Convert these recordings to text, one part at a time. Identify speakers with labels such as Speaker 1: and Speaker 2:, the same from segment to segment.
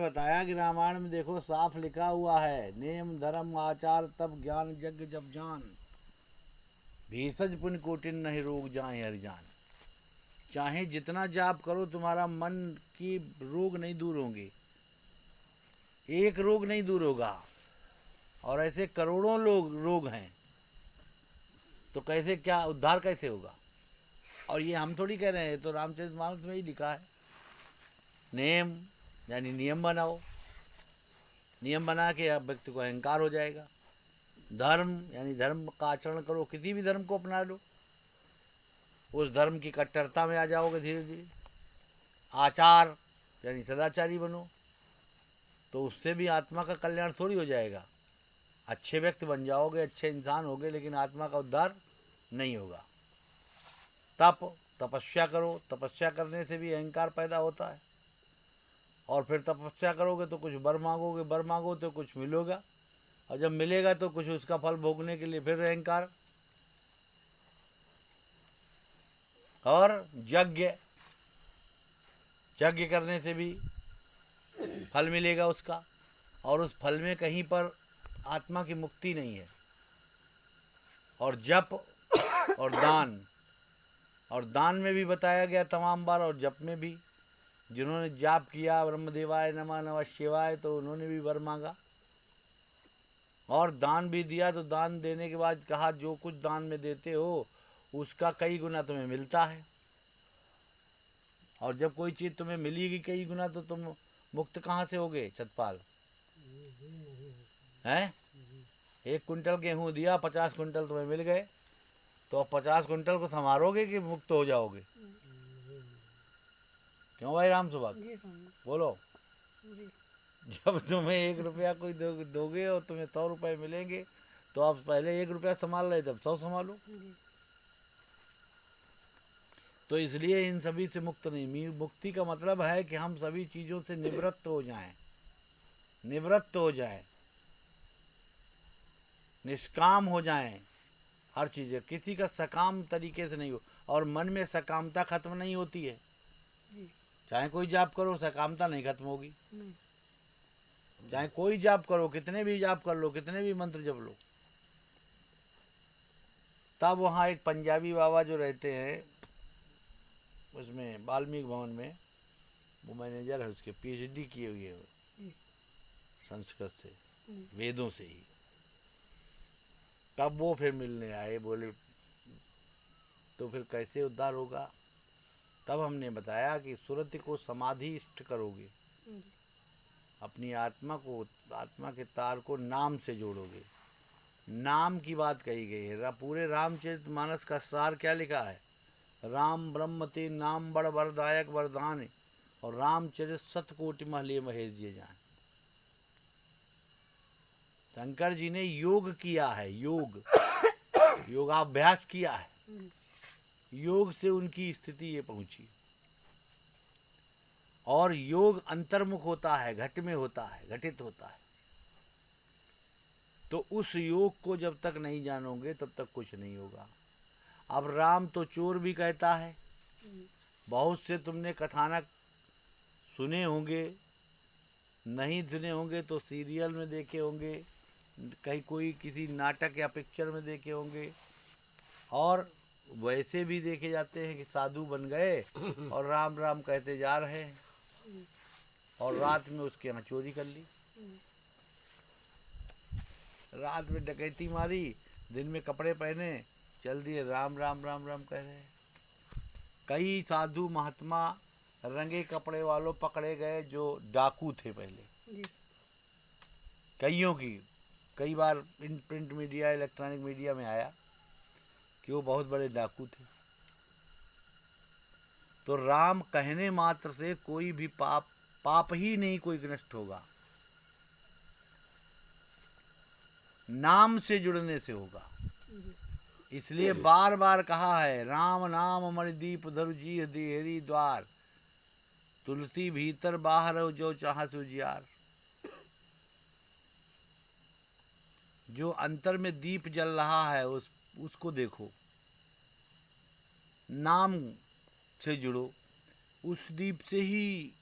Speaker 1: बताया कि रामायण में देखो साफ लिखा हुआ है, नेम धर्म आचार तब ज्ञान यज्ञ जब जान, भेषज पुण्य कोटिन नहीं रोग जाए हर जान। चाहे जितना जाप करो तुम्हारा मन की रोग नहीं दूर होंगे, एक रोग नहीं दूर होगा, और ऐसे करोड़ों रोग हैं, तो कैसे क्या उद्धार कैसे होगा। और ये हम थोड़ी कह रहे हैं, तो रामचरितमानस में ही लिखा है। नेम यानी नियम बनाओ, नियम बना के अब व्यक्ति को अहंकार हो जाएगा। धर्म यानी धर्म का आचरण करो, किसी भी धर्म को अपना लो, उस धर्म की कट्टरता में आ जाओगे धीरे धीरे। आचार यानी सदाचारी बनो, तो उससे भी आत्मा का कल्याण थोड़ी हो जाएगा। अच्छे व्यक्ति बन जाओगे, अच्छे इंसान होगे, लेकिन आत्मा का उद्धार नहीं होगा। तपस्या करो, तपस्या करने से भी अहंकार पैदा होता है, और फिर तपस्या करोगे तो कुछ वर मांगोगे, वर मांगो तो कुछ मिलेगा, और जब मिलेगा तो कुछ उसका फल भोगने के लिए फिर अहंकार। और यज्ञ, यज्ञ करने से भी फल मिलेगा उसका, और उस फल में कहीं पर आत्मा की मुक्ति नहीं है। और जप और दान, और दान में भी बताया गया तमाम बार, और जप में भी। जिन्होंने जाप किया ब्रह्मदेवाय नमः नमः शिवाय, तो उन्होंने भी वर मांगा। और दान भी दिया, तो दान देने के बाद कहा जो कुछ दान में देते हो उसका कई गुना तुम्हें मिलता है। और जब कोई चीज़ तुम्हें मिलेगी कई गुना, तो तुम मुक्त कहाँ से होगे सतपाल? हैं? 1 कुंटल गेहूँ दिया, 50 कुंटल तुम्हें मिल गए, तो अब 50 कुंटल को संभालोगे कि मुक्त हो जाओगे? क्यों भाई राम सुभाग बोलो। जब तुम्हें 1 रुपया कोई दोगे और तुम्हें 100 रुपये मिलेंगे, तो आप पहले 1 रुपया संभाल रहे, तब 100 संभालो। तो इसलिए इन सभी से मुक्त नहीं। मुक्ति का मतलब है कि हम सभी चीज़ों से निवृत्त हो जाएं, निवृत्त हो जाएं, निष्काम हो जाएं। हर चीज़ किसी का सकाम तरीके से नहीं हो, और मन में सकामता खत्म नहीं होती है। चाहे कोई जाप करो, सकामता नहीं खत्म होगी। चाहे कोई जाप करो, कितने भी जाप कर लो, कितने भी मंत्र जप लो। तब वहाँ एक पंजाबी बाबा जो रहते हैं उसमें वाल्मीकि भवन में, वो मैनेजर है, उसके पीएचडी किए हुए हैं संस्कृत से, वेदों से ही। तब वो फिर मिलने आए, बोले तो फिर कैसे उद्धार होगा? तब हमने बताया कि सुरति को समाधिष्ट करोगे, अपनी आत्मा को, आत्मा के तार को नाम से जोड़ोगे। नाम की बात कही गई है। पूरे रामचरितमानस का सार क्या लिखा है? राम ब्रह्म ते नाम बड़ वरदायक वरदान, और रामचरित सतकोटि महले महेश जी जान। शंकर जी ने योग किया है, योगाभ्यास किया है, योग से उनकी स्थिति ये पहुंची। और योग अंतर्मुख होता है, घट में होता है, घटित होता है। तो उस योग को जब तक नहीं जानोगे तब तक कुछ नहीं होगा। अब राम तो चोर भी कहता है। बहुत से तुमने कथानक सुने होंगे, नहीं सुने होंगे तो सीरियल में देखे होंगे, कहीं कोई किसी नाटक या पिक्चर में देखे होंगे, और वैसे भी देखे जाते हैं कि साधु बन गए और राम राम कहते जा रहे हैं, और रात में उसके यहाँ चोरी कर ली, रात में डकैती मारी, दिन में कपड़े पहने चल दिए, राम राम राम राम कह रहे हैं। कई साधु महात्मा रंगे कपड़े वालों पकड़े गए जो डाकू थे पहले। कईयों की कई बार प्रिंट मीडिया, इलेक्ट्रॉनिक मीडिया में आया कि वो बहुत बड़े डाकू थे। तो राम कहने मात्र से कोई भी पाप ही नहीं कोई नष्ट होगा, नाम से जुड़ने से होगा। इसलिए बार बार कहा है, राम नाम मणिदीप धरु जी हरि द्वार, तुलसी भीतर बाहर हो जो चाह सुजियार। जो अंतर में दीप जल रहा है उसको देखो, नाम से जुड़ो, उस दीप से ही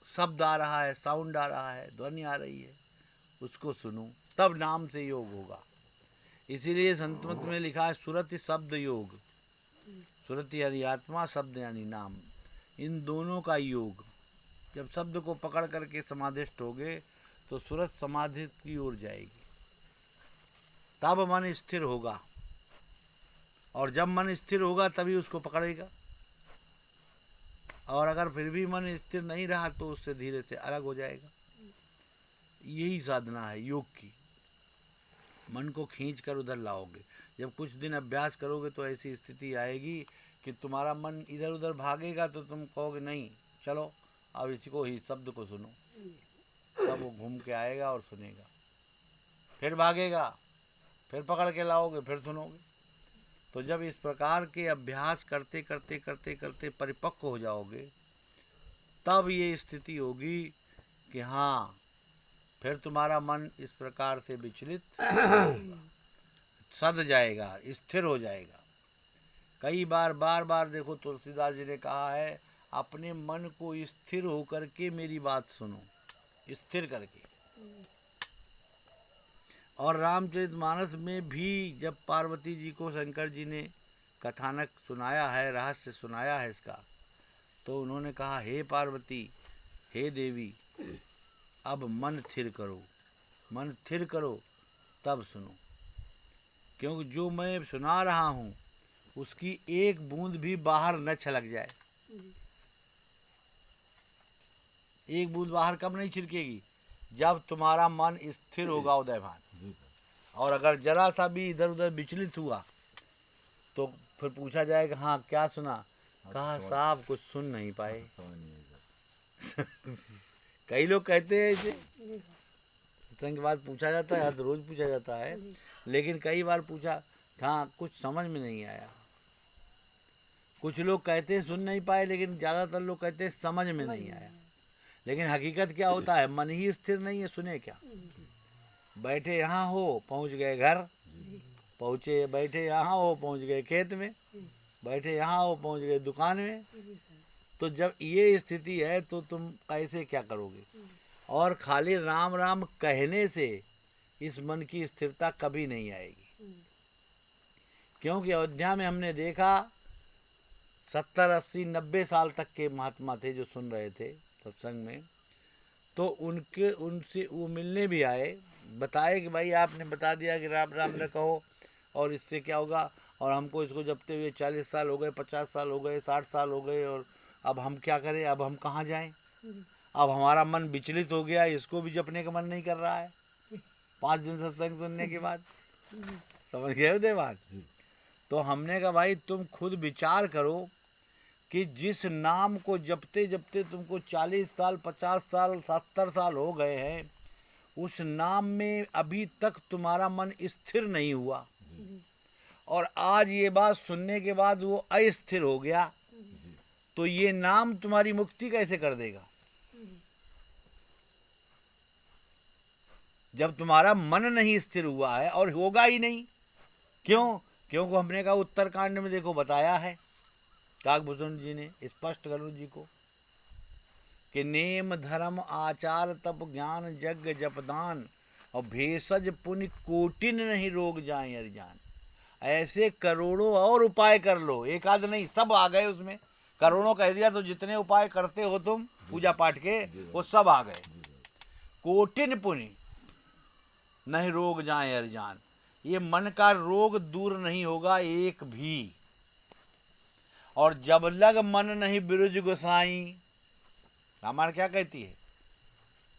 Speaker 1: शब्द आ रहा है, साउंड आ रहा है, ध्वनि आ रही है, उसको सुनो, तब नाम से योग होगा। इसीलिए संतमत में लिखा है सुरति शब्द योग। सुरति यानी आत्मा, शब्द यानी नाम, इन दोनों का योग। जब शब्द को पकड़ करके समाधिष्ट होगे तो सुरत समाधि की ओर जाएगी, तब मन स्थिर होगा। और जब मन स्थिर होगा तभी उसको पकड़ेगा। और अगर फिर भी मन स्थिर नहीं रहा तो उससे धीरे से अलग हो जाएगा। यही साधना है योग की। मन को खींच कर उधर लाओगे। जब कुछ दिन अभ्यास करोगे तो ऐसी स्थिति आएगी कि तुम्हारा मन इधर उधर भागेगा तो तुम कहोगे नहीं, चलो अब इसी को ही शब्द को सुनो। तब वो घूम के आएगा और सुनेगा, फिर भागेगा, फिर पकड़ के लाओगे, फिर सुनोगे। तो जब इस प्रकार के अभ्यास करते करते करते करते परिपक्व हो जाओगे, तब ये स्थिति होगी कि हाँ, फिर तुम्हारा मन इस प्रकार से विचलित सद जाएगा, स्थिर हो जाएगा। कई बार बार बार देखो तुलसीदास जी ने कहा है, अपने मन को स्थिर होकर के मेरी बात सुनो, स्थिर करके। और रामचरितमानस में भी जब पार्वती जी को शंकर जी ने कथानक सुनाया है, रहस्य सुनाया है इसका, तो उन्होंने कहा, हे पार्वती, हे देवी, अब मन स्थिर करो, मन स्थिर करो तब सुनो। क्योंकि जो मैं सुना रहा हूँ उसकी एक बूंद भी बाहर न छलक जाए। एक बूंद बाहर कब नहीं छिड़केगी? जब तुम्हारा मन स्थिर होगा उदयभान। और अगर जरा सा भी इधर उधर विचलित हुआ तो फिर पूछा जाएगा, हाँ क्या सुना? कहा साहब कुछ सुन नहीं पाए। कई लोग कहते हैं ऐसे, सत्संग के बाद पूछा जाता है, हर रोज पूछा जाता है, लेकिन कई बार पूछा, हाँ कुछ समझ में नहीं आया। कुछ लोग कहते हैं सुन नहीं पाए, लेकिन ज़्यादातर लोग कहते हैं समझ में नहीं आया। लेकिन हकीकत क्या होता है? मन ही स्थिर नहीं है, सुने क्या? बैठे यहाँ हो पहुँच गए घर, पहुँचे, बैठे यहाँ हो पहुँच गए खेत में, बैठे यहाँ हो पहुँच गए दुकान में। तो जब ये स्थिति है तो तुम कैसे क्या करोगे? और खाली राम राम कहने से इस मन की स्थिरता कभी नहीं आएगी। क्योंकि अयोध्या में हमने देखा 70, 80, 90 साल तक के महात्मा थे जो सुन रहे थे सत्संग में। तो उनसे वो मिलने भी आए, बताए कि भाई आपने बता दिया कि राम राम न कहो और इससे क्या होगा, और हमको इसको जपते हुए 40 साल हो गए, 50 साल हो गए, 60 साल हो गए, और अब हम क्या करें? अब हम कहाँ जाएं? अब हमारा मन विचलित हो गया, इसको भी जपने का मन नहीं कर रहा है 5 दिन सत्संग सुनने के बाद। समझ गए हो देवान? तो हमने कहा भाई तुम खुद विचार करो कि जिस नाम को जपते जपते तुमको 40 साल, 50 साल, 70 साल हो गए हैं, उस नाम में अभी तक तुम्हारा मन स्थिर नहीं हुआ, और आज ये बात सुनने के बाद वो अस्थिर हो गया, तो ये नाम तुम्हारी मुक्ति कैसे कर देगा? जब तुम्हारा मन नहीं स्थिर हुआ है, और होगा ही नहीं। क्यों? क्योंकि हमने कहा उत्तरकांड में देखो बताया है काकभूषण जी ने स्पष्ट गरुड़ जी को कि नेम धर्म आचार तप ज्ञान यज्ञ जपदान और भेषज पुण्य कोटिन नहीं रोग जाए अरजान। ऐसे करोड़ों और उपाय कर लो, एक आध नहीं, सब आ गए उसमें। करोड़ों कह दिया तो जितने उपाय करते हो तुम पूजा पाठ के वो सब आ गए। कोटिन पुण्य नहीं रोग जाए अरजान। ये मन का रोग दूर नहीं होगा एक भी। और जब लग मन नहीं बिरुज गोसाई, रामायण क्या कहती है?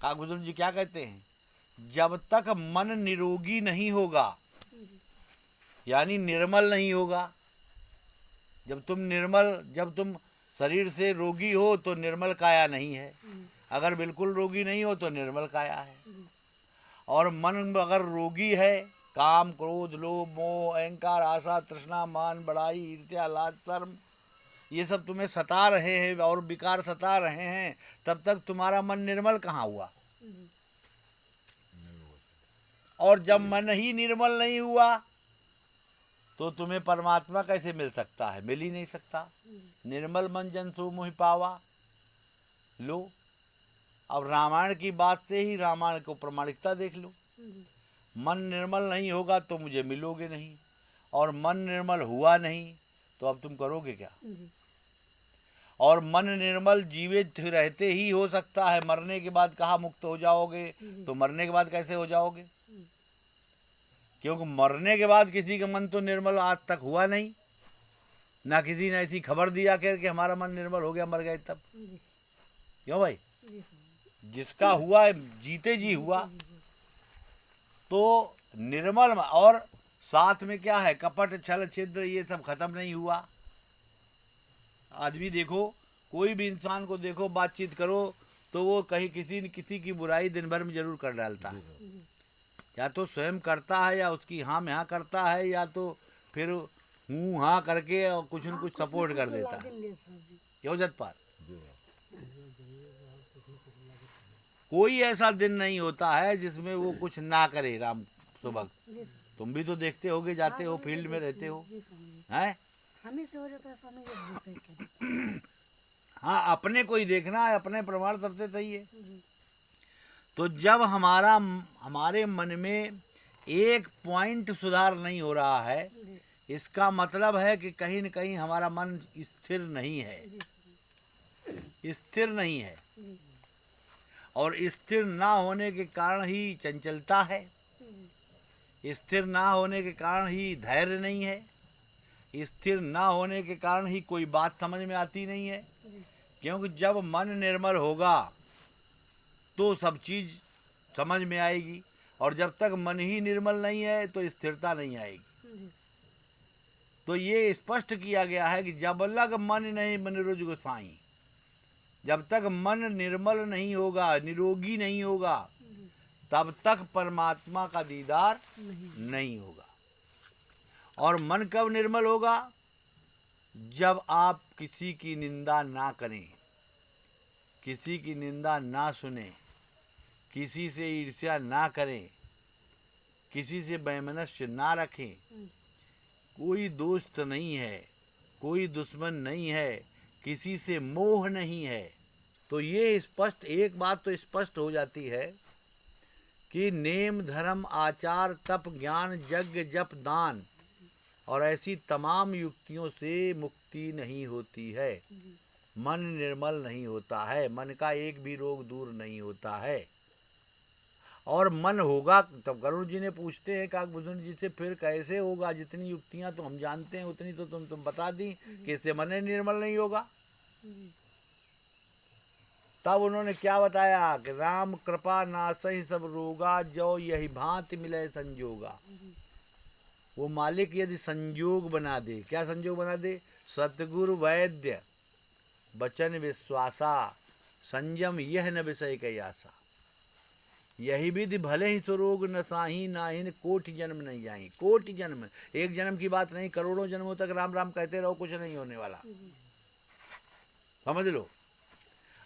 Speaker 1: काकभूषण जी क्या कहते हैं? जब तक मन निरोगी नहीं होगा, यानी निर्मल नहीं होगा। जब तुम शरीर से रोगी हो तो निर्मल काया नहीं है, अगर बिल्कुल रोगी नहीं हो तो निर्मल काया है। और मन अगर रोगी है, काम क्रोध लोभ मोह अहंकार आशा तृष्णा मान बड़ाई ईर्ष्या लाज शर्म ये सब तुम्हें सता रहे हैं और विकार सता रहे हैं, तब तक तुम्हारा मन निर्मल कहाँ हुआ? और जब मन ही निर्मल नहीं हुआ तो तुम्हें परमात्मा कैसे मिल सकता है? मिल ही नहीं सकता। निर्मल मन जन सो मोहि पावा। लो, अब रामायण की बात से ही रामायण को प्रामाणिकता देख लो। मन निर्मल नहीं होगा तो मुझे मिलोगे नहीं, और मन निर्मल हुआ नहीं तो अब तुम करोगे क्या? और मन निर्मल जीवित रहते ही हो सकता है, मरने के बाद कहाँ मुक्त हो जाओगे? तो मरने के बाद कैसे हो जाओगे? क्योंकि मरने के बाद किसी का मन तो निर्मल आज तक हुआ नहीं, ना किसी ने ऐसी खबर दिया कि हमारा मन निर्मल हो गया मर गए तब। क्यों भाई? जिसका हुआ जीते जी हुआ। तो निर्मल, और साथ में क्या है, कपट छल छिद्र ये सब खत्म नहीं हुआ। आदमी देखो, कोई भी इंसान को देखो, बातचीत करो तो वो कहीं किसी न किसी की बुराई दिन भर में जरूर कर डालता है। या तो स्वयं करता है, या उसकी हाँ में हाँ करता है, या तो फिर हूँ हाँ करके और कुछ न कुछ सपोर्ट कर देता है। क्यों जतपाल? कोई ऐसा दिन नहीं होता है जिसमें वो कुछ ना करे। राम सुभग, तुम भी तो देखते होगे, जाते हो फील्ड में रहते हो, हैं? हाँ, अपने को ही देखना है, अपने प्रमाण सबसे सही है। तो जब हमारे मन में एक पॉइंट सुधार नहीं हो रहा है, इसका मतलब है कि कहीं न कहीं हमारा मन स्थिर नहीं है, स्थिर नहीं है। और स्थिर ना होने के कारण ही चंचलता है, स्थिर ना होने के कारण ही धैर्य नहीं है, स्थिर ना होने के कारण ही कोई बात समझ में आती नहीं है। क्योंकि जब मन निर्मल होगा तो सब चीज़ समझ में आएगी, और जब तक मन ही निर्मल नहीं है तो स्थिरता नहीं आएगी। तो ये स्पष्ट किया गया है कि जब लग मन नहीं मनिरुज गोसाई, जब तक मन निर्मल नहीं होगा, निरोगी नहीं होगा, तब तक परमात्मा का दीदार नहीं होगा। और मन कब निर्मल होगा? जब आप किसी की निंदा ना करें, किसी की निंदा ना सुने, किसी से ईर्ष्या ना करें, किसी से वैमनस्य ना रखें, कोई दोस्त नहीं है, कोई दुश्मन नहीं है, किसी से मोह नहीं है। तो ये स्पष्ट, एक बात तो स्पष्ट हो जाती है कि नेम धर्म आचार तप ज्ञान यज्ञ जप दान और ऐसी तमाम युक्तियों से मुक्ति नहीं होती है, मन निर्मल नहीं होता है, मन का एक भी रोग दूर नहीं होता है। और मन होगा तब गरुड़ जी ने पूछते हैं काकभूषण जी से, फिर कैसे होगा? जितनी युक्तियां तो हम जानते हैं उतनी तो तुम बता दी कि इससे मन निर्मल नहीं होगा। तब उन्होंने क्या बताया कि राम कृपा नासहि सब रोगा, जो यही भांति मिले संजोगा। वो मालिक यदि संयोग बना दे, क्या संयोग बना दे? सतगुरु वैद्य वचन विश्वासा, संयम यह न विषय कई आशा, यही विधि भले ही सुरोग न साही, नाहिन कोटि जन्म नहीं जाही। कोटि जन्म, एक जन्म की बात नहीं, करोड़ों जन्मों तक राम राम कहते रहो, कुछ नहीं होने वाला। समझ लो।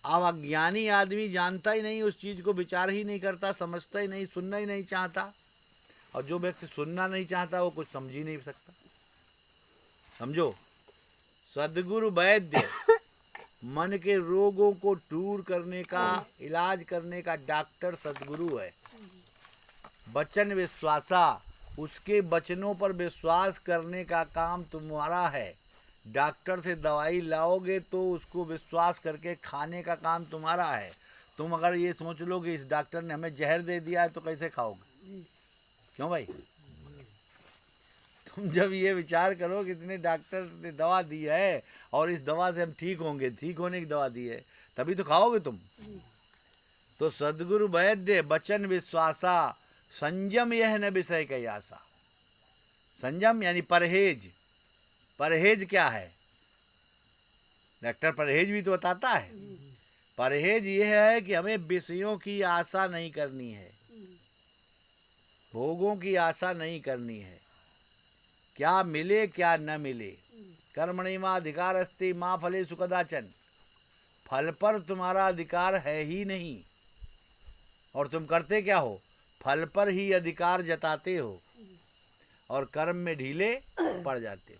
Speaker 1: अब अज्ञानी आदमी जानता ही नहीं, उस चीज को विचार ही नहीं करता, समझता ही नहीं, सुनना ही नहीं चाहता। और जो व्यक्ति सुनना नहीं चाहता वो कुछ समझ ही नहीं सकता। समझो, सद्गुरु वैद्य मन के रोगों को दूर करने का, इलाज करने का डॉक्टर सद्गुरु है। वचन विश्वासा, उसके वचनों पर विश्वास करने का काम तुम्हारा है। डॉक्टर से दवाई लाओगे तो उसको विश्वास करके खाने का काम तुम्हारा है। तुम अगर ये सोच लो कि इस डॉक्टर ने हमें जहर दे दिया है तो कैसे खाओगे? क्यों भाई? तुम जब ये विचार करो कि इतने डॉक्टर ने दवा दी है और इस दवा से हम ठीक होंगे, ठीक होने की दवा दी है, तभी तो खाओगे तुम। तो सद्गुरु वैद्य वचन विश्वासा, संयम यह न विषय कई आशा। संयम यानी परहेज। परहेज क्या है? डॉक्टर परहेज भी तो बताता है। परहेज यह है कि हमें विषयों की आशा नहीं करनी है, भोगों की आशा नहीं करनी है, क्या मिले क्या न मिले। कर्मणिमाधिकारस्ते मां फलेषु कदाचन, फल पर तुम्हारा अधिकार है ही नहीं। और तुम करते क्या हो? फल पर ही अधिकार जताते हो और कर्म में ढीले पड़ जाते हो।